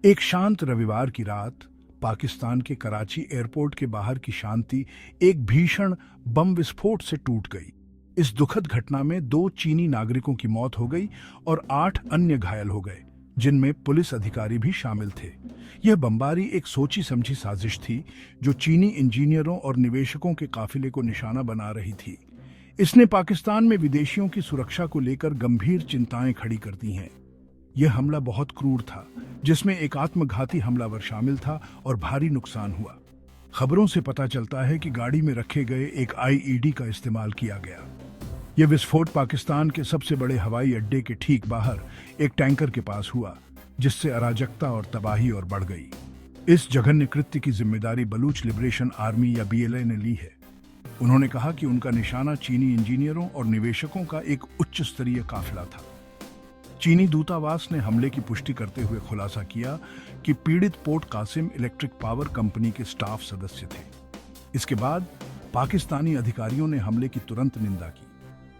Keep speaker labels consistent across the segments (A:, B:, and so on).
A: एक शांत रविवार की रात पाकिस्तान के कराची एयरपोर्ट के बाहर की शांति एक भीषण बम विस्फोट से टूट गई। इस दुखद घटना में 2 चीनी नागरिकों की मौत हो गई और 8 अन्य घायल हो गए, जिनमें पुलिस अधिकारी भी शामिल थे। यह बमबारी एक सोची समझी साजिश थी जो चीनी इंजीनियरों और निवेशकों के काफिले को निशाना बना रही थी। इसने पाकिस्तान में विदेशियों की सुरक्षा को लेकर गंभीर चिंताएं खड़ी कर दी हैं। यह हमला बहुत क्रूर था, जिसमें एक आत्मघाती हमलावर शामिल था और भारी नुकसान हुआ। खबरों से पता चलता है कि गाड़ी में रखे गए एक आईईडी का इस्तेमाल किया गया। यह विस्फोट पाकिस्तान के सबसे बड़े हवाई अड्डे के ठीक बाहर एक टैंकर के पास हुआ, जिससे अराजकता और तबाही और बढ़ गई। इस जघन्य कृत्य की जिम्मेदारी बलूच लिबरेशन आर्मी या बीएलए ने ली है। उन्होंने कहा कि उनका निशाना चीनी इंजीनियरों और निवेशकों का एक उच्च स्तरीय काफिला था। चीनी दूतावास ने हमले की पुष्टि करते हुए खुलासा किया कि पीड़ित port Qasim electric power company के स्टाफ सदस्य थे। इसके बाद पाकिस्तानी अधिकारियों ने हमले की तुरंत निंदा की।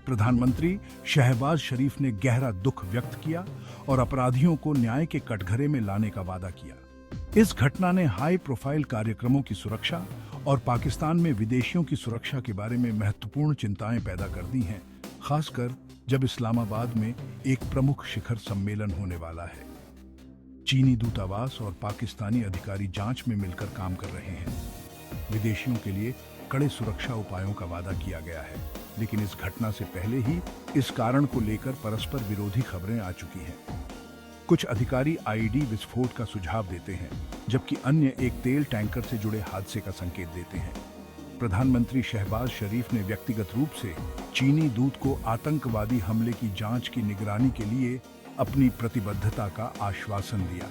A: प्रधानमंत्री शहबाज शरीफ ने गहरा दुख व्यक्त किया और अपराधियों को न्याय के कटघरे में लाने का वादा किया। इस घटना ने हाई प्रोफाइल कार्यक्रमों की सुरक्षा और पाकिस्तान में विदेशियों की सुरक्षा के बारे में महत्वपूर्ण चिंताएं पैदा कर दी हैं, खासकर जब इस्लामाबाद में एक प्रमुख शिखर सम्मेलन होने वाला है। चीनी दूतावास और पाकिस्तानी अधिकारी जांच में मिलकर काम कर रहे हैं। विदेशियों के लिए कड़े सुरक्षा उपायों का वादा किया गया है, लेकिन इस घटना से पहले ही इस कारण को लेकर परस्पर विरोधी खबरें आ चुकी हैं। कुछ अधिकारी आईडी विस्फोट का सुझाव देते हैं, जबकि अन्य एक तेल टैंकर से जुड़े हादसे का संकेत देते हैं। प्रधानमंत्री शहबाज शरीफ ने व्यक्तिगत रूप से चीनी दूत को आतंकवादी हमले की जांच की निगरानी के लिए अपनी प्रतिबद्धता का आश्वासन दिया।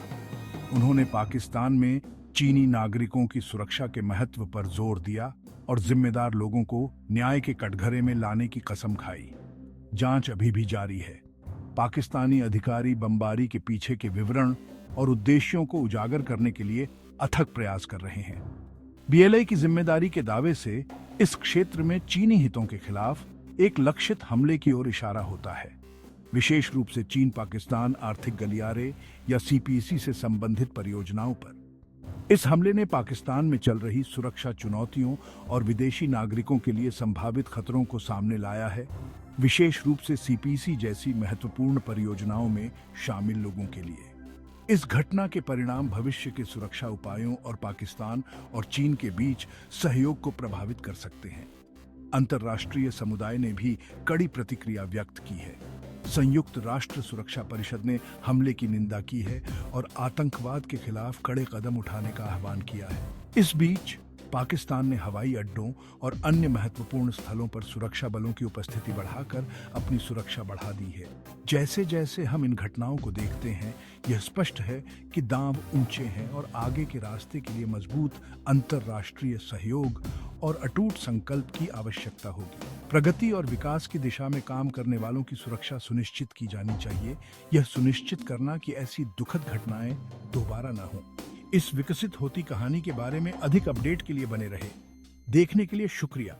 A: उन्होंने पाकिस्तान में चीनी नागरिकों की सुरक्षा के महत्व पर जोर दिया और जिम्मेदार लोगों को न्याय के कटघरे में लाने की कसम खाई। जांच अभी भी जारी है। पाकिस्तानी अधिकारी बमबारी के पीछे के विवरण और उद्देश्यों को उजागर करने के लिए अथक प्रयास कर रहे हैं। बीएलए की जिम्मेदारी के दावे से इस क्षेत्र में चीनी हितों के खिलाफ एक लक्षित हमले की ओर इशारा होता है, विशेष रूप से चीन पाकिस्तान आर्थिक गलियारे या सीपीसी से संबंधित परियोजनाओं पर। इस हमले ने पाकिस्तान में चल रही सुरक्षा चुनौतियों और विदेशी नागरिकों के लिए संभावित खतरों को सामने लाया है, विशेष रूप से सीपीसी जैसी महत्वपूर्ण परियोजनाओं में शामिल लोगों के लिए। इस घटना के परिणाम भविष्य के सुरक्षा उपायों और पाकिस्तान और चीन के बीच सहयोग को प्रभावित कर सकते हैं। अंतर्राष्ट्रीय समुदाय ने भी कड़ी प्रतिक्रिया व्यक्त की है। संयुक्त राष्ट्र सुरक्षा परिषद ने हमले की निंदा की है और आतंकवाद के खिलाफ कड़े कदम उठाने का आह्वान किया है। इस बीच पाकिस्तान ने हवाई अड्डों और अन्य महत्वपूर्ण स्थलों पर सुरक्षा बलों की उपस्थिति बढ़ाकर अपनी सुरक्षा बढ़ा दी है। जैसे जैसे हम इन घटनाओं को देखते हैं, यह स्पष्ट है कि दांव ऊंचे हैं और आगे के रास्ते के लिए मजबूत अंतर्राष्ट्रीय सहयोग और अटूट संकल्प की आवश्यकता होगी। प्रगति और विकास की दिशा में काम करने वालों की सुरक्षा सुनिश्चित की जानी चाहिए। यह सुनिश्चित करना कि ऐसी दुखद घटनाएं दोबारा न हों। इस विकसित होती कहानी के बारे में अधिक अपडेट के लिए बने रहे। देखने के लिए शुक्रिया।